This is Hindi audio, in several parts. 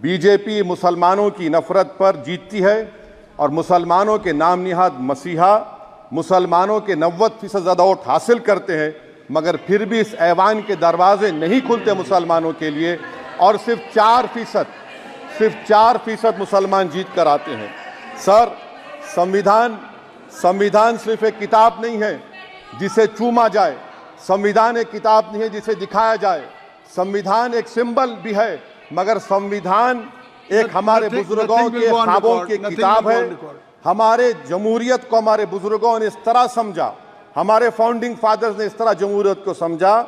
बीजेपी मुसलमानों की नफरत पर जीतती है और मुसलमानों के नाम निहाद मसीहा मुसलमानों के 90% ज़्यादा वोट हासिल करते हैं, मगर फिर भी इस ऐवान के दरवाजे नहीं खुलते मुसलमानों के लिए और सिर्फ 4% मुसलमान जीत कर आते हैं। सर, संविधान सिर्फ एक किताब नहीं है जिसे चूमा जाए, संविधान एक किताब नहीं है जिसे दिखाया जाए, संविधान एक सिंबल भी है, मगर संविधान एक हमारे बुजुर्गों के ख्वाबों की किताब है। हमारे जमहूरियत को हमारे बुजुर्गों ने इस तरह समझा, हमारे फाउंडिंग फादर्स ने इस तरह जमहूरियत को समझा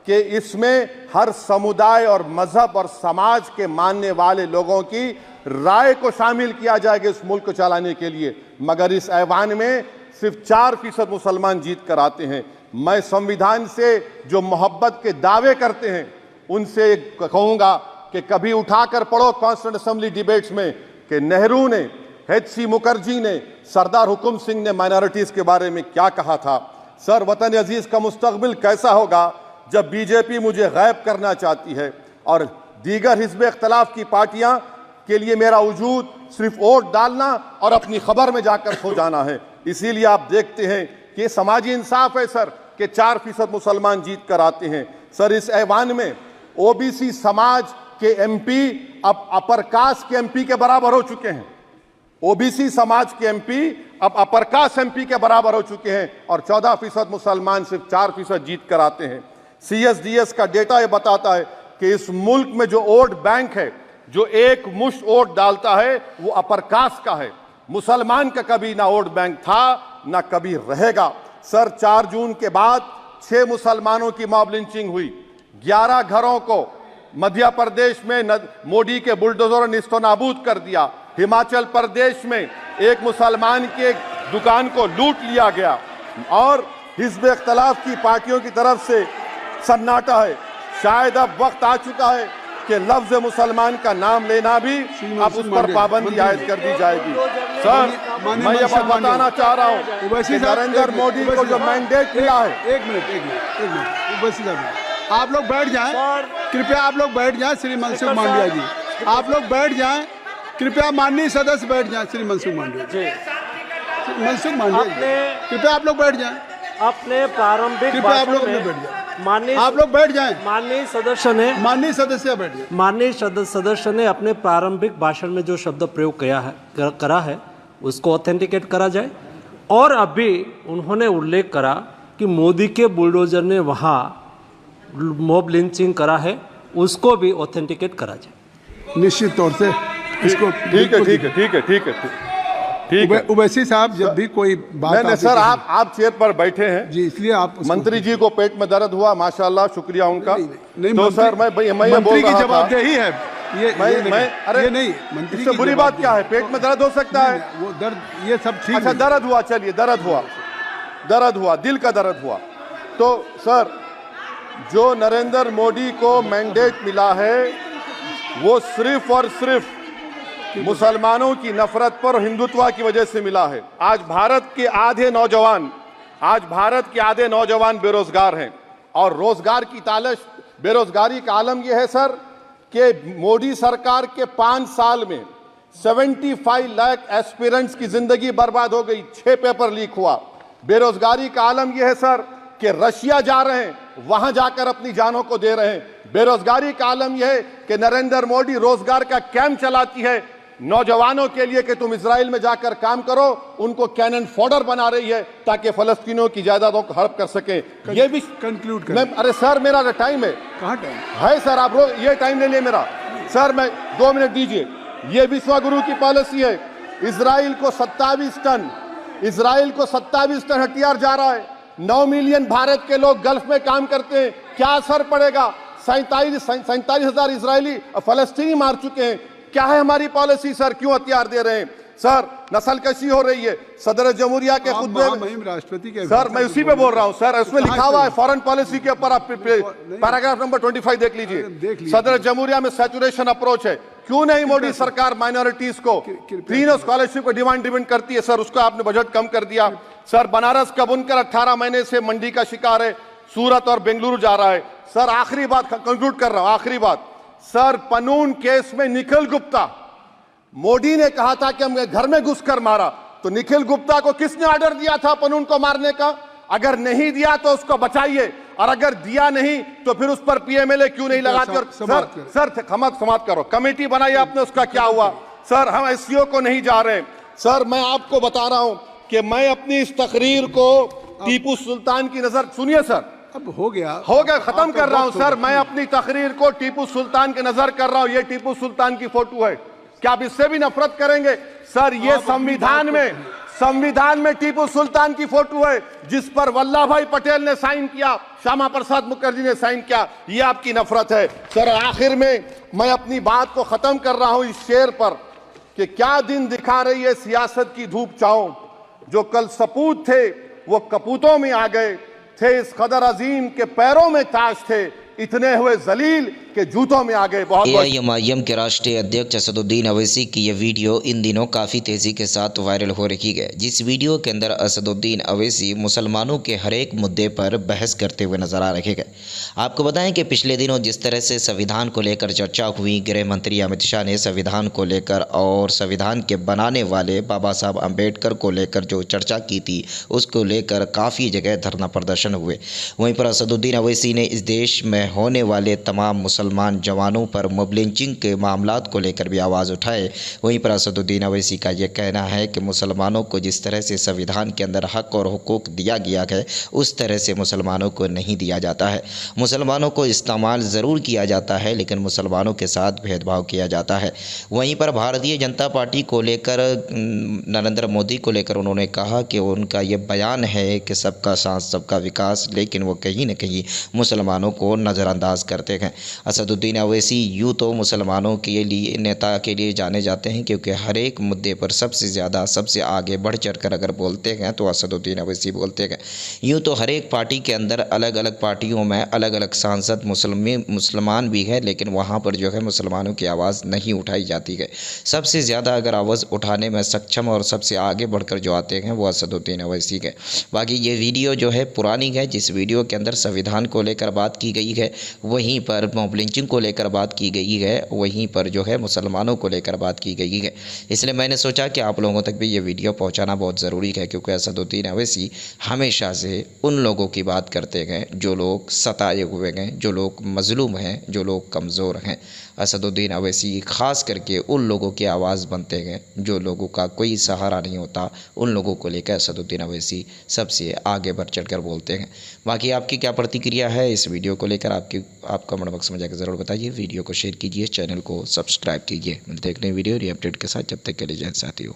कि इसमें हर समुदाय और मजहब और समाज के मानने वाले लोगों की राय को शामिल किया जाएगा इस मुल्क को चलाने के लिए, मगर इस ऐवान में सिर्फ 4% मुसलमान जीत कर आते हैं। मैं संविधान से जो मोहब्बत के दावे करते हैं उनसे कहूंगा कि कभी उठाकर पढ़ो कॉन्स्टिट्यूएंट असेंबली डिबेट्स में कि नेहरू ने, HC मुखर्जी ने, सरदार हुकुम सिंह ने माइनॉरिटीज के बारे में क्या कहा था। सर, वतन अजीज का मुस्तकबिल कैसा होगा जब बीजेपी मुझे गायब करना चाहती है और दीगर हिज़्ब इख्तिलाफ की पार्टियां के लिए मेरा वजूद सिर्फ वोट डालना और अपनी खबर में जाकर सो जाना है। इसीलिए आप देखते हैं कि समाजी इंसाफ है सर कि 4% मुसलमान जीत कर आते हैं। सर, इस ऐवान में OBC समाज के MP अब अपर कास्ट के MP के बराबर हो चुके हैं। OBC समाज के MP अब अपर कास्ट MP के बराबर हो चुके हैं और 14% मुसलमान सिर्फ 4% जीत कर आते हैं। CSDS का डेटा ये बताता है कि इस मुल्क में जो वोट बैंक है, जो एक मुश्त वोट डालता है, वो अपर कास्ट का है। मुसलमान का कभी ना वोट बैंक था ना कभी रहेगा। सर, 4 जून के बाद 6 मुसलमानों की मॉब लिंचिंग हुई, 11 घरों को मध्य प्रदेश में मोदी के बुलडोजर ने निस्तो नाबूद कर दिया। हिमाचल प्रदेश में एक मुसलमान की एक दुकान को लूट लिया गया और हिज़्ब इख्तिलाफ की पार्टियों की तरफ से सन्नाटा है। शायद अब वक्त आ चुका है कि लफ्ज़ मुसलमान का नाम लेना भी अब उस पर पाबंदी आयद कर दी जाएगी। सर, मैं ये बात बताना चाह रहा हूँ कि नरेंद्र मोदी को जो मैंडेट मिला है। एक मिनट, आप लोग बैठ जाएं, कृपया आप लोग बैठ जाएं। श्री मनसुख मांडविया जी, आप लोग बैठ जाएं, कृपया माननीय सदस्य बैठ जाएं। श्री मनसुख मांडविया जी, मनसुख मांडविया जी, कृपया आप लोग बैठ जाएं। अपने प्रारंभिक कृपया आप लोग बैठ जाएं। आप लोग बैठ जाएं। माननीय सदस्य बैठ जाएं। माननीय सदस्य ने अपने प्रारंभिक भाषण में जो शब्द प्रयोग करा है उसको ऑथेंटिकेट करा जाए। और अभी उन्होंने उल्लेख करा कि मोदी के बुलडोजर ने वहाँ मॉब लिंचिंग करा है, उसको भी ऑथेंटिकेट करा जाए। निश्चित तौर से इसको ठीक है। उवैसी साहब, जब भी कोई बात नहीं सर, आप चेयर पर बैठे हैं जी, इसलिए आप मंत्री जी को पेट में दर्द हुआ, माशाल्लाह, शुक्रिया उनका। नहीं, तो सर मैं मंत्री की जवाबदही है अरे नहीं, मंत्री की बुरी बात क्या है? पेट में दर्द हो सकता है, वो दर्द ये सब ठीक। अच्छा, दर्द हुआ, चलिए दर्द हुआ, दिल का दर्द हुआ। तो सर, जो नरेंद्र मोदी को मैंडेट मिला है वो सिर्फ और सिर्फ मुसलमानों की नफरत पर हिंदुत्व की वजह से मिला है। आज भारत के आधे नौजवान बेरोजगार हैं और रोजगार की तालाश, बेरोजगारी का आलम यह है सर कि मोदी सरकार के 5 साल में 75 लाख एस्पिरेंट्स की जिंदगी बर्बाद हो गई, 6 पेपर लीक हुआ। बेरोजगारी का आलम यह है सर कि रशिया जा रहे हैं, वहां जाकर अपनी जानों को दे रहे हैं। बेरोजगारी का आलम यह है कि नरेंद्र मोदी रोजगार का कैंप चलाती है नौजवानों के लिए कि तुम इजराइल में जाकर काम करो, उनको कैनन फॉडर बना रही है ताकि फलस्तीनियों की जायदादों को हड़प कर सके। ये भी कंक्लूड कर। अरे सर, मेरा टाइम है। कहाँ टाइम है सर? आप ये टाइम ले लिए मेरा। सर, मैं 2 मिनट दीजिए। ये विश्वगुरु की पॉलिसी है। इजराइल को 27 टन हथियार जा रहा है। 9 मिलियन भारत के लोग गल्फ में काम करते हैं, क्या असर पड़ेगा? 47,000 इजरायली फलस्तीनी मार चुके हैं। क्या है हमारी पॉलिसी सर? क्यों हथियार दे रहे हैं सर? नस्लकशी हो रही है। सदर जमहूरिया के खुतबे में राष्ट्रपति के सर, मैं उसी पे बोल रहा हूं सर, उसमें लिखा हुआ है फॉरेन पॉलिसी के ऊपर, आप पैराग्राफ नंबर 25 देख लीजिए। सदर जमहूरिया में सैचुरेशन अप्रोच है। क्यों नहीं मोदी सरकार माइनॉरिटीज को फ्री स्कॉलरशिप को डिमांड करती है सर? उसको आपने बजट कम कर दिया। सर, बनारस का बुनकर 18 महीने से मंडी का शिकार है, सूरत और बेंगलुरु जा रहा है। सर, आखिरी बात कंक्लूड कर रहा हूं, आखिरी बात सर पनून केस में निखिल गुप्ता, मोदी ने कहा था कि हमने घर में घुसकर मारा, तो निखिल गुप्ता को किसने ऑर्डर दिया था पनून को मारने का? अगर नहीं दिया तो उसको बचाइए, और अगर दिया नहीं तो फिर उस पर पीएमएलए क्यों नहीं लगाते? और सर समाप्त करो, कमेटी बनाई आपने, उसका क्या हुआ? सर हम एससीओ को नहीं जा रहे। सर मैं आपको बता रहा हूं कि मैं अपनी इस तकरीर को टीपू सुल्तान की नजर, सुनिए सर, अब हो गया खत्म कर रहा हूं सर। मैं अपनी तकरीर को टीपू सुल्तान के नजर कर रहा हूं। ये टीपू सुल्तान की फोटो है, क्या आप इससे भी नफरत करेंगे? सर ये संविधान में टीपू सुल्तान की फोटो है, जिस पर वल्लभ भाई पटेल ने साइन किया, श्यामा प्रसाद मुखर्जी ने साइन किया। ये आपकी नफरत है। सर आखिर में मैं अपनी बात को खत्म कर रहा हूं इस शेर पर कि क्या दिन दिखा रही है सियासत की धूप छांव, जो कल सपूत थे वो कपूतों में आ गए, थे इस कदर अजीम के पैरों में ताज थे, इतने हुए जलील के जूतों में आ गए। बहुत AIMIM के राष्ट्रीय अध्यक्ष असदुद्दीन अवैसी की यह वीडियो इन दिनों काफ़ी तेज़ी के साथ वायरल हो रही है। जिस वीडियो के अंदर असदुद्दीन अवैसी मुसलमानों के हर एक मुद्दे पर बहस करते हुए नजर आ रहे हैं। आपको बताएं कि पिछले दिनों जिस तरह से संविधान को लेकर चर्चा हुई, गृह मंत्री अमित शाह ने संविधान को लेकर और संविधान के बनाने वाले बाबा साहब अम्बेडकर को लेकर जो चर्चा की थी, उसको लेकर काफ़ी जगह धरना प्रदर्शन हुए। वहीं पर असदुद्दीन अवैसी ने इस देश में होने वाले तमाम मुसलमान जवानों पर मॉब लिंचिंग के मामलात को लेकर भी आवाज़ उठाए। वहीं पर असदुद्दीन अवैसी का यह कहना है कि मुसलमानों को जिस तरह से संविधान के अंदर हक और हुकूक दिया गया है, उस तरह से मुसलमानों को नहीं दिया जाता है। मुसलमानों को इस्तेमाल ज़रूर किया जाता है, लेकिन मुसलमानों के साथ भेदभाव किया जाता है। वहीं पर भारतीय जनता पार्टी को लेकर, नरेंद्र मोदी को लेकर उन्होंने कहा कि उनका ये बयान है कि सबका साथ सबका विकास, लेकिन वो कहीं न कहीं मुसलमानों को नज़रअंदाज करते हैं। असदुद्दीन अवैसी यूँ तो मुसलमानों के लिए नेता के लिए जाने जाते हैं, क्योंकि हर एक मुद्दे पर सबसे ज़्यादा सबसे आगे बढ़ चढ़ कर अगर बोलते हैं तो असदुद्दीन अवैसी बोलते हैं। यूँ तो हर एक पार्टी के अंदर अलग अलग पार्टियों में अलग अलग सांसद मुसलमान भी है, लेकिन वहाँ पर जो है मुसलमानों की आवाज़ नहीं उठाई जाती है। सबसे ज़्यादा अगर आवाज़ उठाने में सक्षम और सबसे आगे बढ़कर जो आते हैं वो असदुद्दीन अवैसी है। बाकी ये वीडियो जो है पुरानी है, जिस वीडियो के अंदर संविधान को लेकर बात की गई है, वहीं पर मॉब लिंचिंग को लेकर बात की गई है, वहीं पर जो है मुसलमानों को लेकर बात की गई है। इसलिए मैंने सोचा कि आप लोगों तक भी ये वीडियो पहुंचाना बहुत ज़रूरी है, क्योंकि असदुद्दीन अवैसी हमेशा से उन लोगों की बात करते हैं जो लोग सताए हुए हैं, जो लोग मजलूम हैं, जो लोग कमज़ोर हैं। असदुद्दीन अवैसी ख़ास करके उन लोगों की आवाज़ बनते हैं जो लोगों का कोई सहारा नहीं होता। उन लोगों को लेकर असदुद्दीन अवैसी सबसे आगे बढ़ चढ़ कर बोलते हैं। बाकी आपकी क्या प्रतिक्रिया है इस वीडियो को लेकर, आप कमेंट बॉक्स में जाकर ज़रूर बताइए। वीडियो को शेयर कीजिए, चैनल को सब्सक्राइब कीजिए। मिलते हैं एक नई वीडियो नई अपडेट के साथ। जब तक के लिए जय हिंद साथियों।